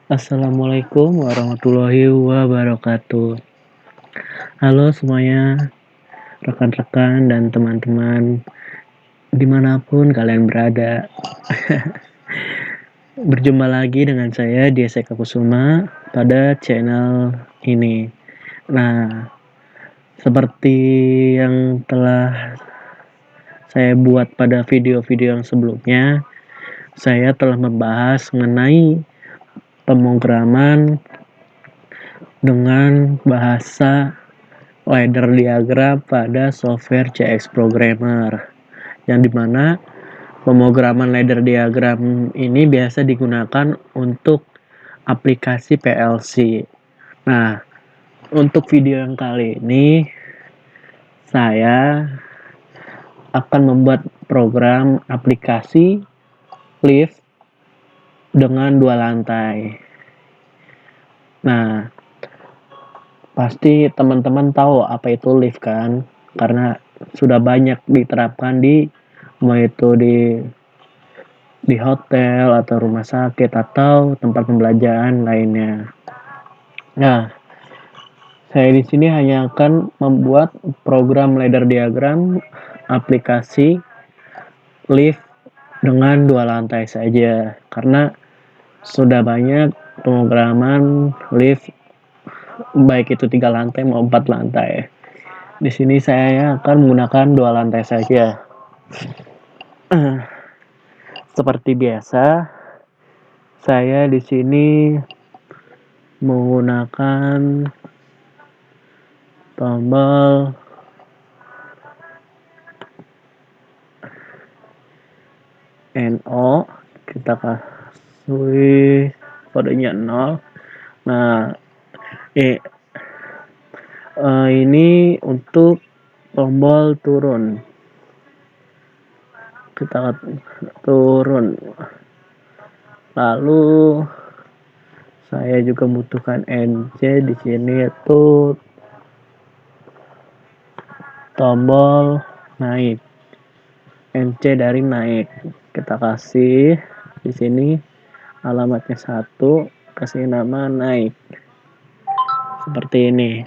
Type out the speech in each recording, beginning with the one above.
Assalamualaikum warahmatullahi wabarakatuh. Halo semuanya, rekan-rekan dan teman-teman dimanapun kalian berada. Berjumpa lagi dengan saya Dias Eka Kusuma pada channel ini. Nah, seperti yang telah saya buat pada video-video yang sebelumnya, saya telah membahas mengenai pemrograman dengan bahasa ladder diagram pada software CX Programmer, yang dimana pemrograman ladder diagram ini biasa digunakan untuk aplikasi PLC. Nah, untuk video yang kali ini saya akan membuat program aplikasi lift dengan 2 lantai. Nah, pasti teman-teman tahu apa itu lift kan? Karena sudah banyak diterapkan mau itu di hotel atau rumah sakit atau tempat pembelajaran lainnya. Nah, saya di sini hanya akan membuat program ladder diagram aplikasi lift dengan 2 lantai saja, karena sudah banyak pemrograman lift baik itu 3 lantai maupun 4 lantai. Di sini saya akan menggunakan 2 lantai saja. Seperti biasa, saya di sini menggunakan tombol NO, kita kasih kodenya 0. Nah, ini untuk tombol turun. Kita turun. Lalu saya juga membutuhkan NC di sini, yaitu tombol naik. NC dari naik. Kita kasih di sini alamatnya 1, kasih nama naik. Seperti ini.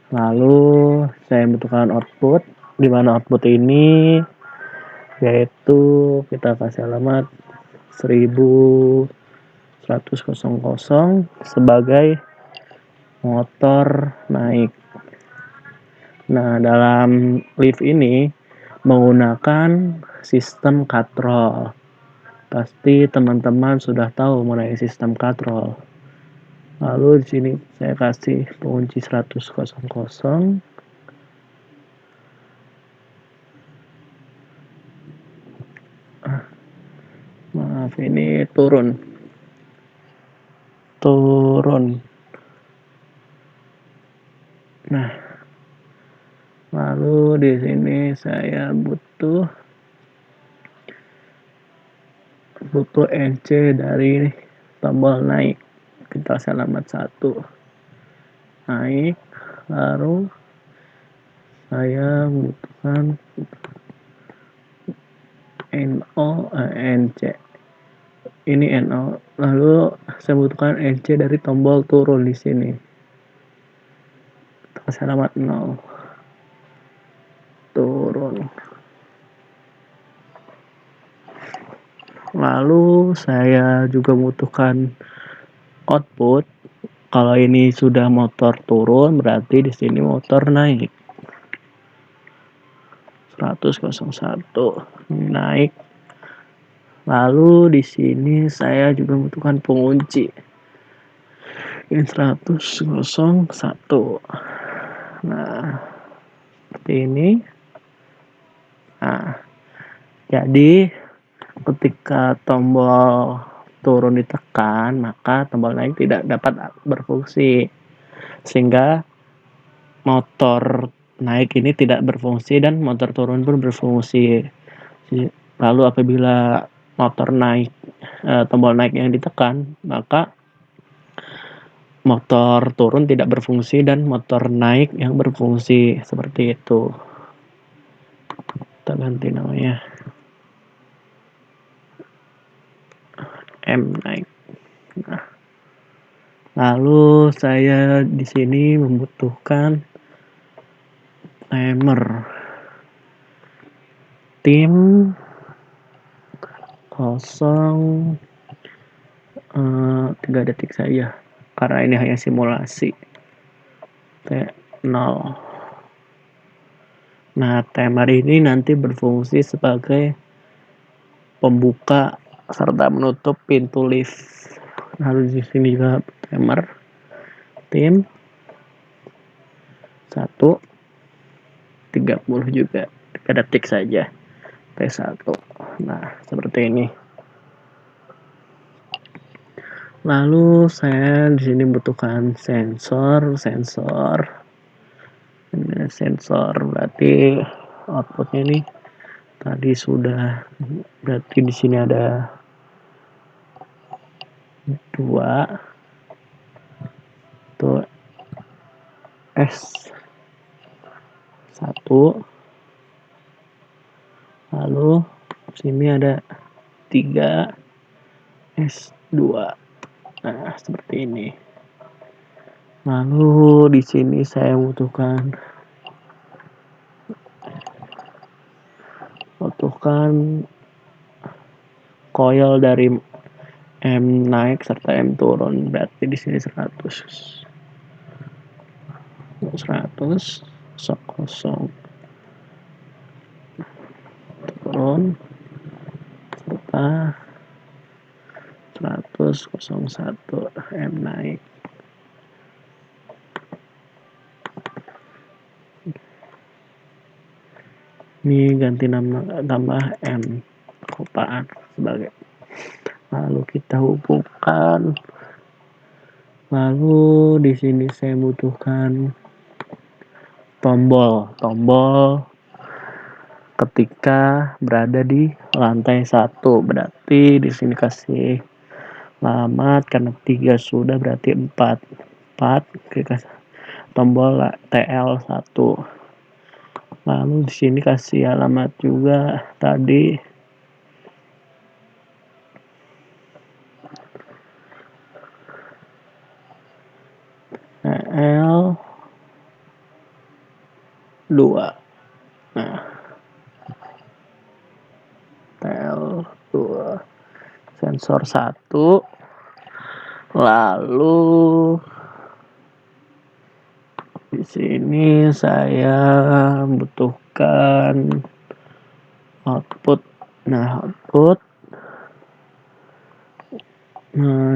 Lalu saya membutuhkan output, di mana output ini yaitu kita kasih alamat 1100 sebagai motor naik. Nah, dalam lift ini menggunakan sistem katrol. Pasti teman-teman sudah tahu mengenai sistem katrol. Lalu di sini saya kasih pengunci 100. Maaf, ini turun. Nah, lalu di sini saya butuh NC dari tombol naik. Kita kasih alamat 1 naik. Lalu saya membutuhkan NC. Ini NO. Lalu saya butuhkan NC dari tombol turun di sini. Kita kasih alamat 0. Turun. Lalu saya juga membutuhkan output. Kalau ini sudah motor turun, berarti di sini motor naik. 100 naik. Lalu di sini saya juga membutuhkan pengunci. Ini 100. Nah, seperti ini. Nah, jadi ketika tombol turun ditekan, maka tombol naik tidak dapat berfungsi, sehingga motor naik ini tidak berfungsi dan motor turun pun berfungsi. Lalu apabila motor naik, tombol naik yang ditekan, maka motor turun tidak berfungsi dan motor naik yang berfungsi. Seperti itu. Kita ganti namanya M naik. Nah, lalu saya di sini membutuhkan timer tim 3 detik saja karena ini hanya simulasi T0. Nah, timer ini nanti berfungsi sebagai pembuka serta menutup pintu lift. Lalu di sini juga timer tim 1:30 juga 3 detik saja T1. Nah, seperti ini. Lalu saya di sini membutuhkan sensor. Ini sensor berarti outputnya ini tadi sudah, berarti di sini ada 2 tuh S1, lalu sini ada 3 S2. Nah, seperti ini. Lalu di sini saya butuhkan coil dari M naik serta M turun, berarti di sini 100 kosong turun serta 101 M naik. Ini ganti tambah M kopaan sebagai. Lalu kita hubungkan. Lalu di sini saya butuhkan tombol ketika berada di lantai 1. Berarti di sini kasih alamat karena 3 sudah, berarti 4 kita tombol TL1. Lalu di sini kasih alamat juga tadi TL2. Nah, TL2 sensor 1. Lalu di sini saya membutuhkan output. Nah,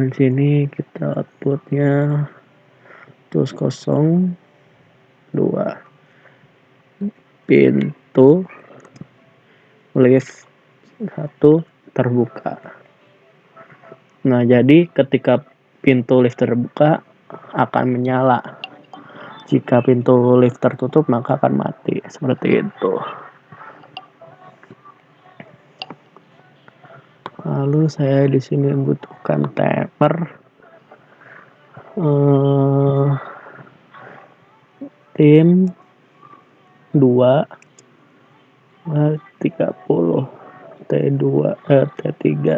di sini kita outputnya terus 02 pintu lift 1 terbuka. Nah, jadi ketika pintu lift terbuka akan menyala. Jika pintu lift tertutup maka akan mati. Seperti itu. Lalu saya di sini membutuhkan timer tim 2 30 T3.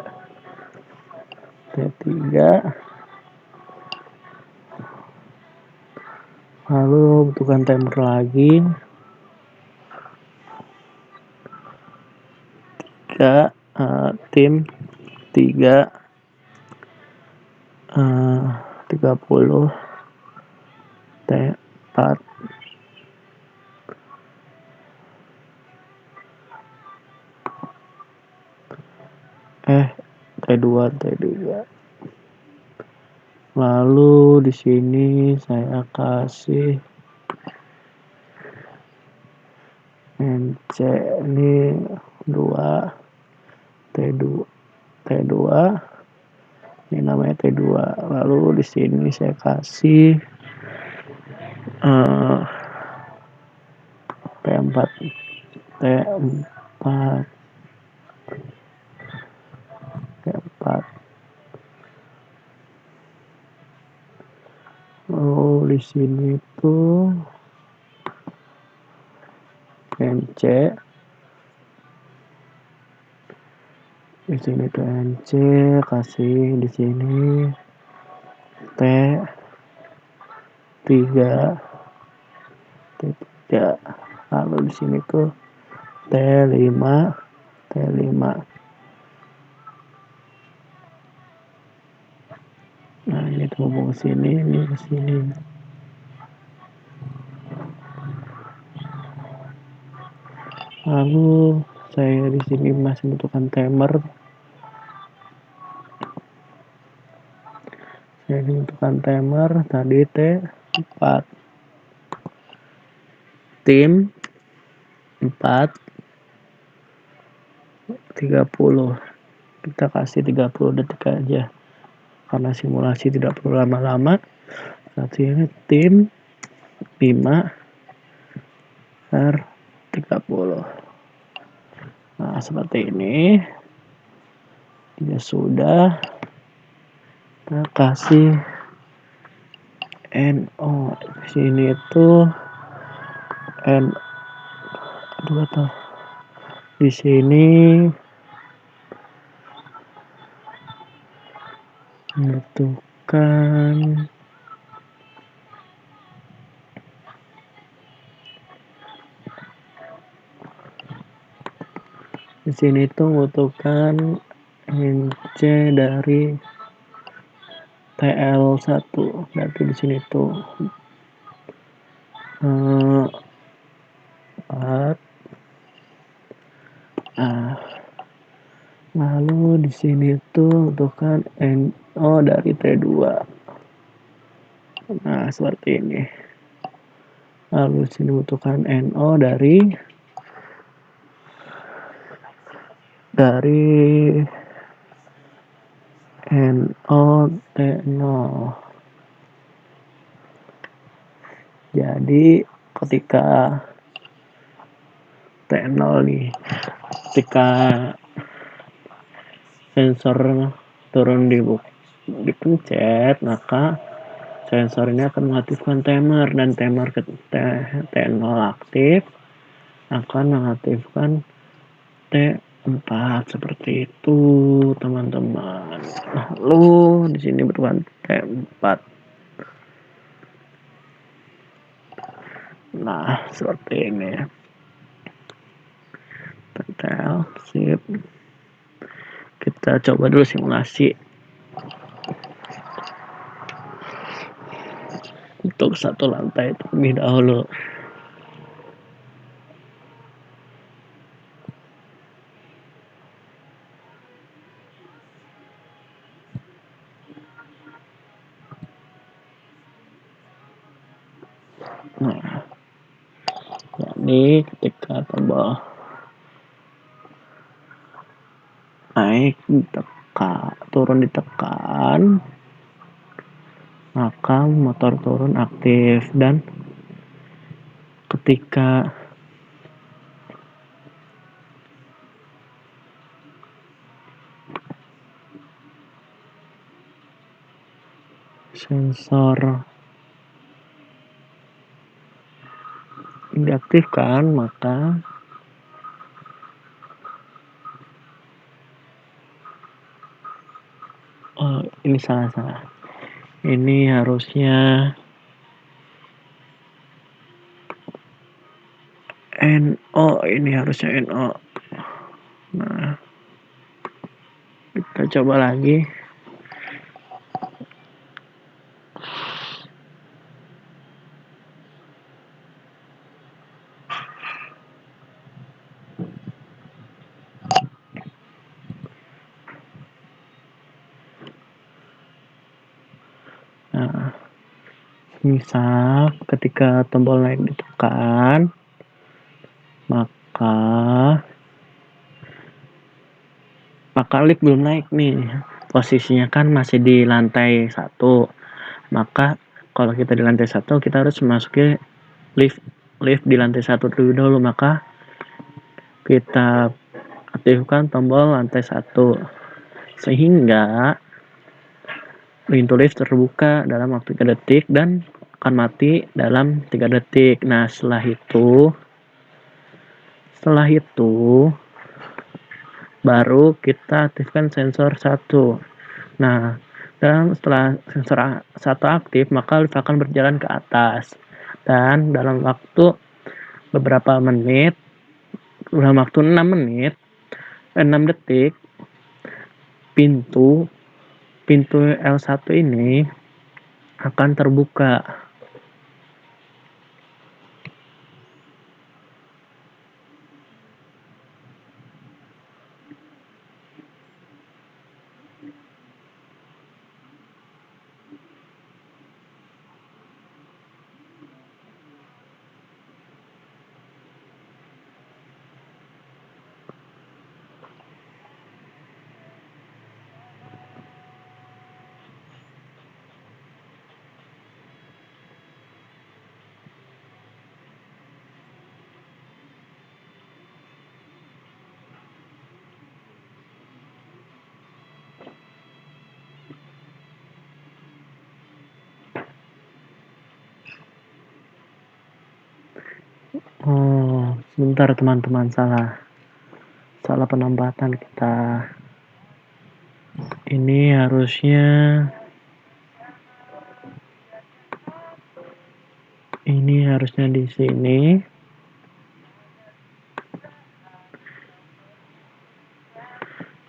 Lalu butuhkan timer lagi 3 tim 3 30 T4. T2. Lalu di sini saya kasih NC ini 2 T2. Ini namanya T2. Lalu di sini saya kasih T4. Oh, di sini tuh NC. Di sini tuh NC, kasih di sini T3, T3. Lalu di sini tuh T5, T5. Nah, ini terhubung ke sini, ini ke sini. Lalu saya di sini masih membutuhkan timer. Saya membutuhkan timer tadi T4. Tim 4 30. Kita kasih 30 detik aja. Karena simulasi tidak perlu lama-lama. Saat ini tim 5 R30. Nah, seperti ini. Ya sudah. Kita kasih NO. Di sini itu di sini membutuhkan di sini itu membutuhkan NC dari TL1. Berarti di sini tuh 4. Lalu di sini tuh membutuhkan NO dari T2. Nah, seperti ini. Lalu di sini membutuhkan NO dari NO T0. Jadi ketika T0 nih, ketika sensor turun dipencet, maka sensor ini akan mengaktifkan timer, dan timer T0 aktif akan mengaktifkan T4 seperti itu, teman-teman. Lalu di sini berubah T4. Nah, seperti ini. Pentel, sip. Kita coba dulu simulasi untuk satu lantai terlebih dahulu. Nah, jadi ketika tombol naik ditekan, turun ditekan, maka motor turun aktif, dan ketika sensor diaktifkan, maka ini salah. Ini harusnya NO, ini harusnya NO. Nah, kita coba lagi. Nah, misal ketika tombol naik ditekan, maka lift belum naik nih, posisinya kan masih di lantai 1. Maka kalau kita di lantai 1, kita harus memasuki lift di lantai 1 terlebih dahulu. Maka kita aktifkan tombol lantai 1 sehingga pintu lift terbuka dalam waktu 3 detik dan akan mati dalam 3 detik. Nah, setelah itu baru kita aktifkan sensor 1. Nah, Dan setelah sensor satu aktif, maka lift akan berjalan ke atas. Dan dalam waktu beberapa menit, dalam waktu 6 detik, pintu L1 ini akan terbuka. Oh, sebentar teman-teman, salah penempatan kita. Ini harusnya di sini.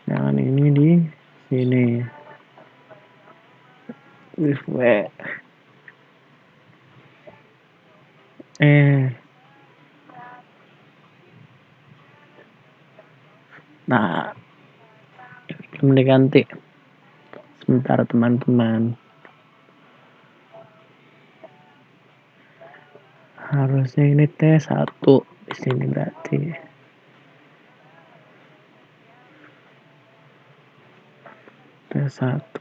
Jangan ini di sini. Nah, belum diganti. Sebentar teman-teman. Harusnya ini T1 di sini berarti. T1.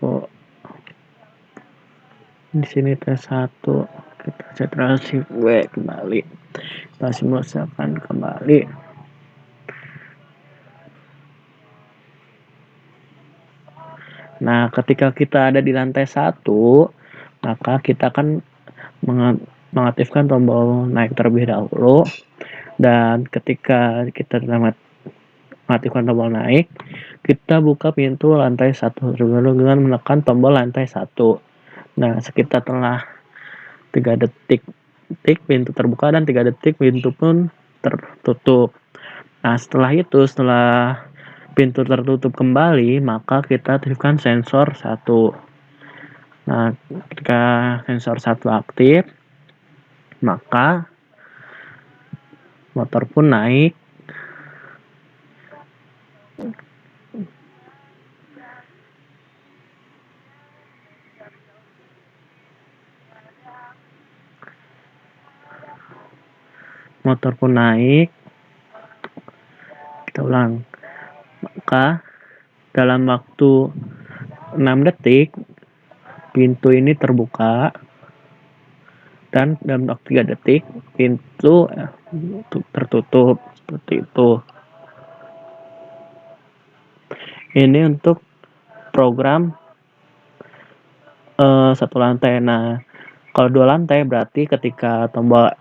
Di sini T1. Kita Ctrl Shift W kembali. Kita simulasikan kembali. Nah, ketika kita ada di lantai 1, maka kita akan mengaktifkan tombol naik terlebih dahulu. Dan ketika kita mengaktifkan tombol naik, kita buka pintu lantai 1 dengan menekan tombol lantai 1. Nah, sekitar setelah 3 detik pintu terbuka dan 3 detik pintu pun tertutup. Nah, setelah pintu tertutup kembali, maka kita aktifkan sensor 1. Nah, ketika sensor 1 aktif, maka motor pun naik. Kita ulang. Maka dalam waktu 6 detik pintu ini terbuka, dan dalam waktu 3 detik pintu tertutup seperti itu. Ini untuk program 1 lantai. Nah, kalau 2 lantai berarti ketika tombol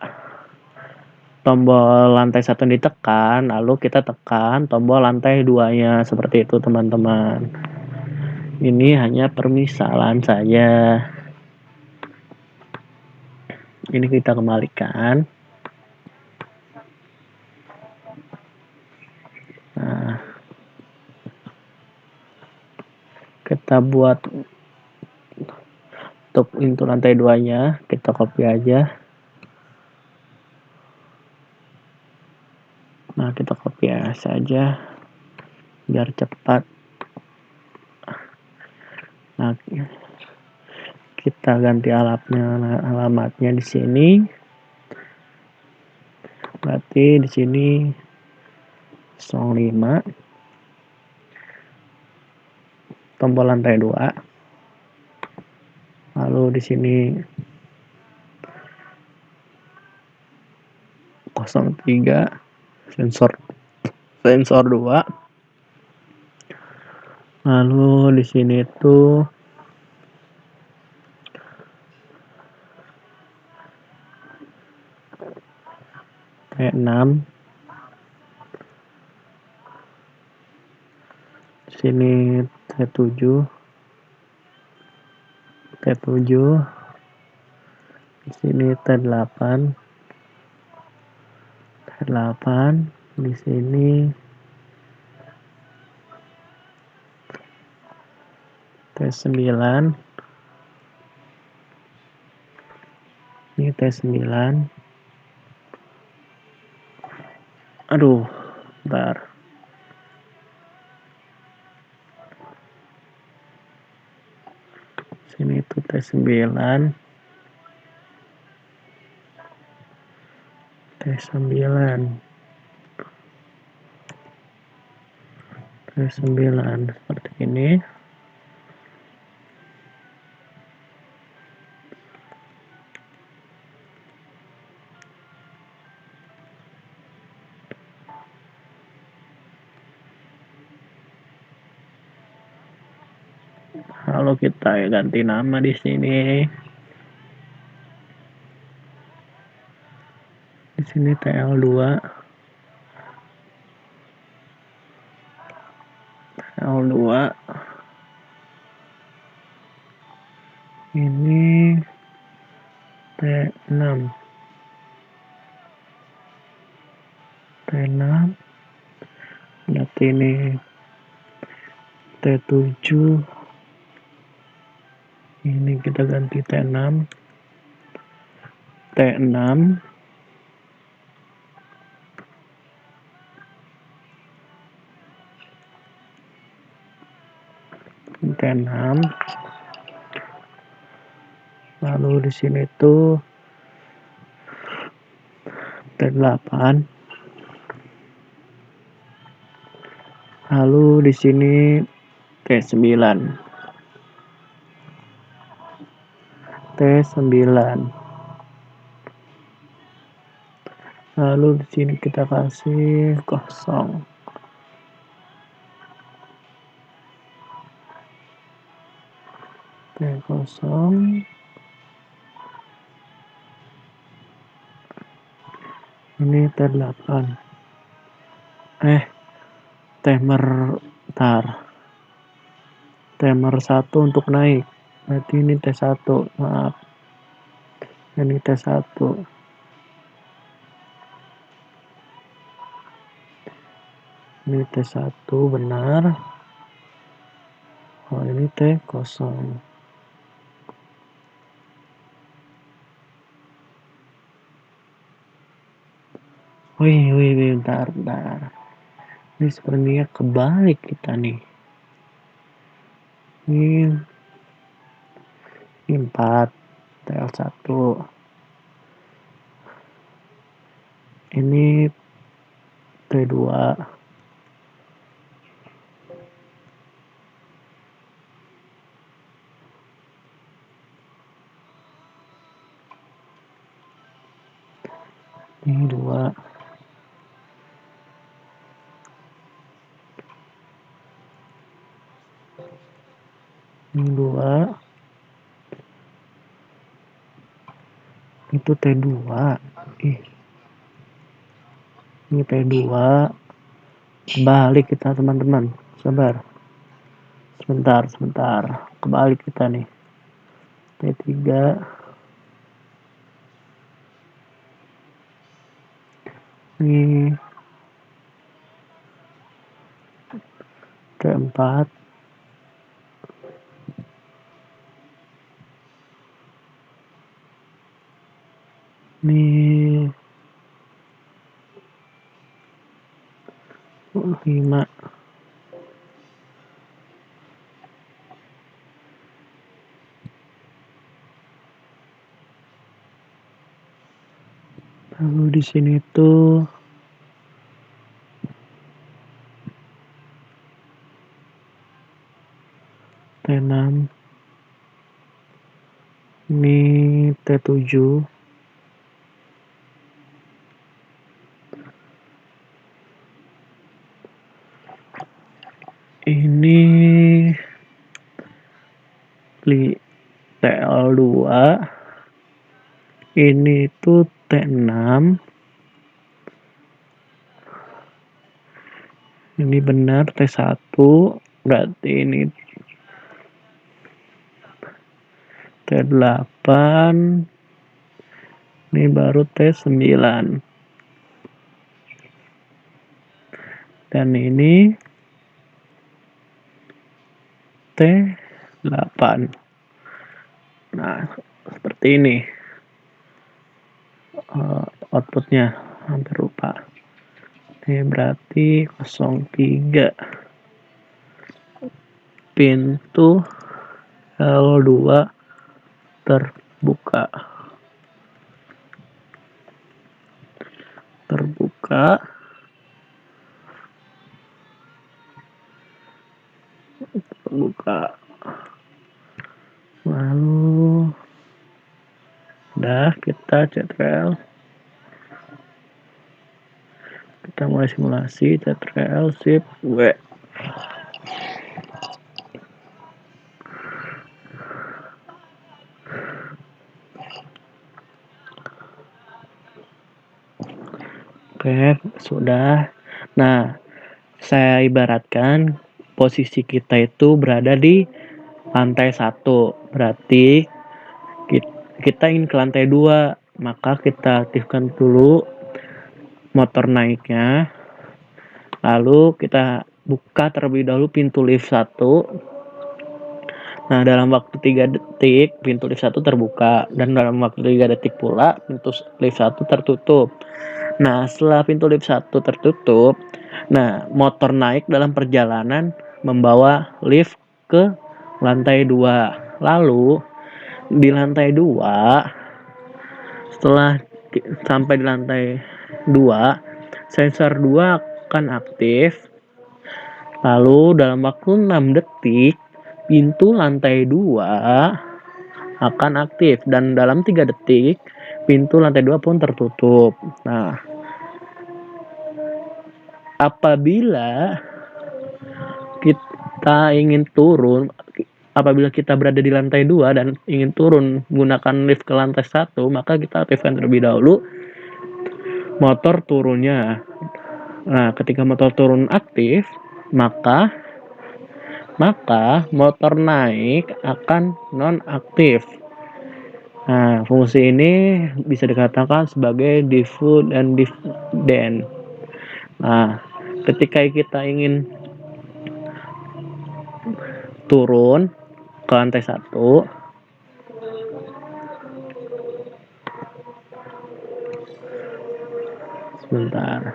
lantai 1 ditekan, lalu kita tekan tombol lantai 2-nya, seperti itu teman-teman. Ini hanya permisalan saja. Ini kita kembalikan. Nah, kita buat untuk pintu lantai 2-nya, kita copy aja. Nah, kita copy saja biar cepat. Nah, kita ganti alamatnya di sini. Berarti di sini 05, tombol lantai 2. Lalu di sini 03, sensor 2. Lalu di sini tuh T6. Di sini T7. T7, di sini T8, di sini T9, ini T9. Aduh, bentar. Sini itu T9, seperti ini. Lalu kita ganti nama di sini. Di sini TL2. Ini T6. Berarti ini T7. Ini kita ganti T6. T6. Lalu di sini tuh T8. Lalu di sini T9. Lalu di sini kita kasih kosong. T0. Ini T8. Timer 1 untuk naik. Berarti ini T1. Maaf. Ini T1. Ini T1 benar. Oh, ini T0. Wih, bentar. Ini sepertinya kebalik kita nih. Ini 4, TL1. Ini T2. Ini 2. Ini 2. Itu T2. Ini T2. Kebalik kita teman-teman. Sabar. Sebentar. Kebalik kita nih. T3. Ini T4. Ini 5. Lalu di sini tuh T6. Ini T7. Ini TL2. Ini tuh T6. Ini benar T1. Berarti ini T8, ini baru T9. Dan ini T8. Nah, seperti ini outputnya, hampir lupa. Ini berarti 03. Pintu L2 terbuka. Lalu udah, kita CTRL, kita mulai simulasi. CTRL Shift W. Oke, sudah. Nah, saya ibaratkan posisi kita itu berada di lantai 1. Berarti kita ingin ke lantai 2, maka kita aktifkan dulu motor naiknya. Lalu kita buka terlebih dahulu pintu lift 1. Nah, dalam waktu 3 detik pintu lift 1 terbuka, dan dalam waktu 3 detik pula pintu lift 1 tertutup. Nah, setelah pintu lift 1 tertutup, nah, motor naik dalam perjalanan membawa lift ke lantai 2. Lalu di lantai 2, setelah sampai di lantai 2, sensor 2 akan aktif. Lalu dalam waktu 6 detik pintu lantai 2 akan aktif, dan dalam 3 detik pintu lantai 2 pun tertutup. Nah, apabila kita berada di lantai 2 dan ingin turun menggunakan lift ke lantai 1, maka kita aktifkan terlebih dahulu motor turunnya. Nah, ketika motor turun aktif, maka motor naik akan non-aktif. Nah, fungsi ini bisa dikatakan sebagai default dan dividend. Nah, ketika kita ingin turun ke lantai 1, sebentar.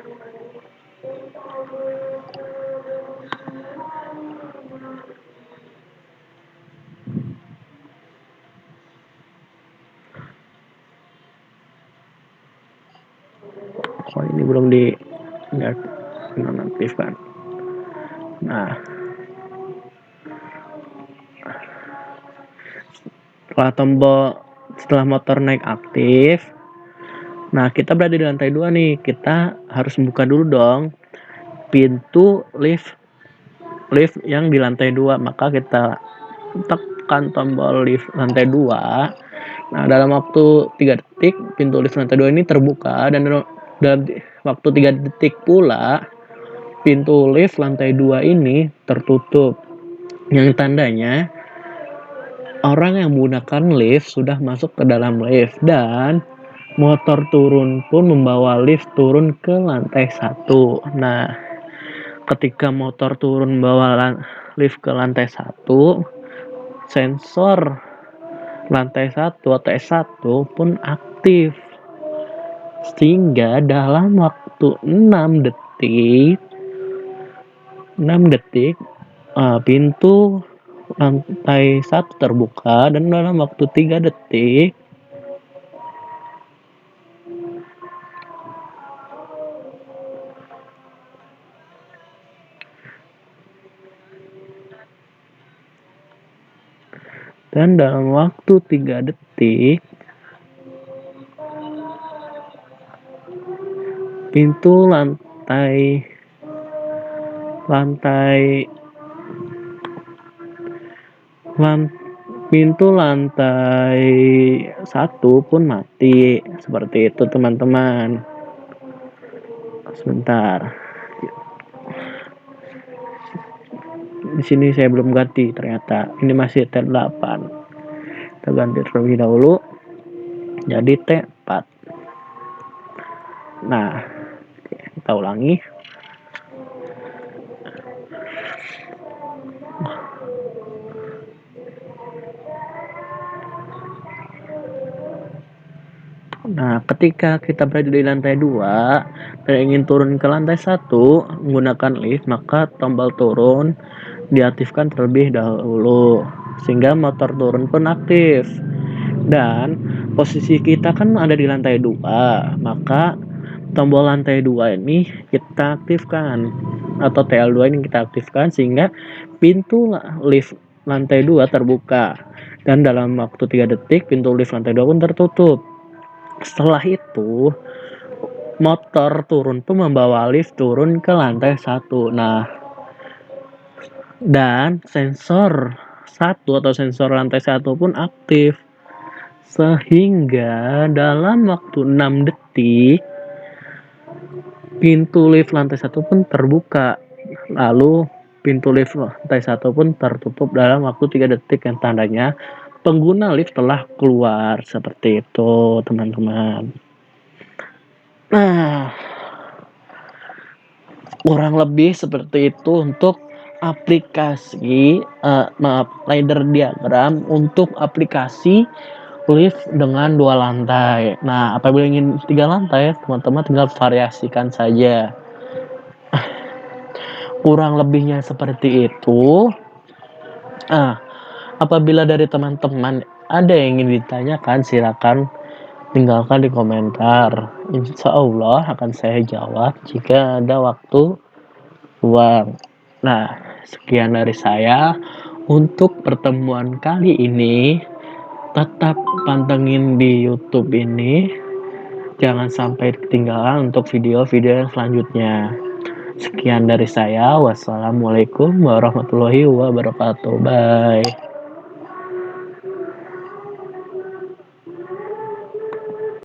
Oh, ini belum nonaktifkan. Nah, setelah motor naik aktif, nah, kita berada di lantai 2 nih. Kita harus buka dulu dong pintu lift yang di lantai 2. Maka kita tekan tombol lift lantai 2. Nah, dalam waktu 3 detik pintu lift lantai 2 ini terbuka, dan dalam waktu 3 detik pula pintu lift lantai 2 ini tertutup. Yang tandanya orang yang menggunakan lift sudah masuk ke dalam lift, dan motor turun pun membawa lift turun ke lantai 1. Nah, ketika motor turun membawa lift ke lantai 1, sensor lantai 1 atau S1 pun aktif, sehingga dalam waktu 6 detik pintu lantai 1 terbuka, dan dalam waktu 3 detik pintu lantai 1 pun mati. Seperti itu, teman-teman. Sebentar. Di sini saya belum ganti ternyata. Ini masih T8. kita ganti terlebih dahulu jadi T4. Nah, kita ulangi. Nah, ketika kita berada di lantai 2 dan ingin turun ke lantai 1 menggunakan lift, maka tombol turun diaktifkan terlebih dahulu sehingga motor turun pun aktif. Dan posisi kita kan ada di lantai 2, maka tombol lantai 2 ini kita aktifkan atau TL2 ini kita aktifkan sehingga pintu lift lantai 2 terbuka dan dalam waktu 3 detik pintu lift lantai 2 pun tertutup. Setelah itu motor turun pun membawa lift turun ke lantai 1. Nah, dan sensor 1 atau sensor lantai 1 pun aktif sehingga dalam waktu 6 detik pintu lift lantai 1 pun terbuka, lalu pintu lift lantai 1 pun tertutup dalam waktu 3 detik yang tandanya pengguna lift telah keluar. Seperti itu teman-teman. Nah, kurang lebih seperti itu untuk aplikasi ladder diagram untuk aplikasi lift dengan 2 lantai. Nah, apabila ingin 3 lantai, teman-teman tinggal variasikan saja. Kurang lebihnya seperti itu. Apabila dari teman-teman ada yang ingin ditanyakan, silakan tinggalkan di komentar. Insya Allah akan saya jawab jika ada waktu luang. Nah, sekian dari saya untuk pertemuan kali ini. Tetap pantengin di YouTube ini. Jangan sampai ketinggalan untuk video-video yang selanjutnya. Sekian dari saya. Wassalamualaikum warahmatullahi wabarakatuh. Bye.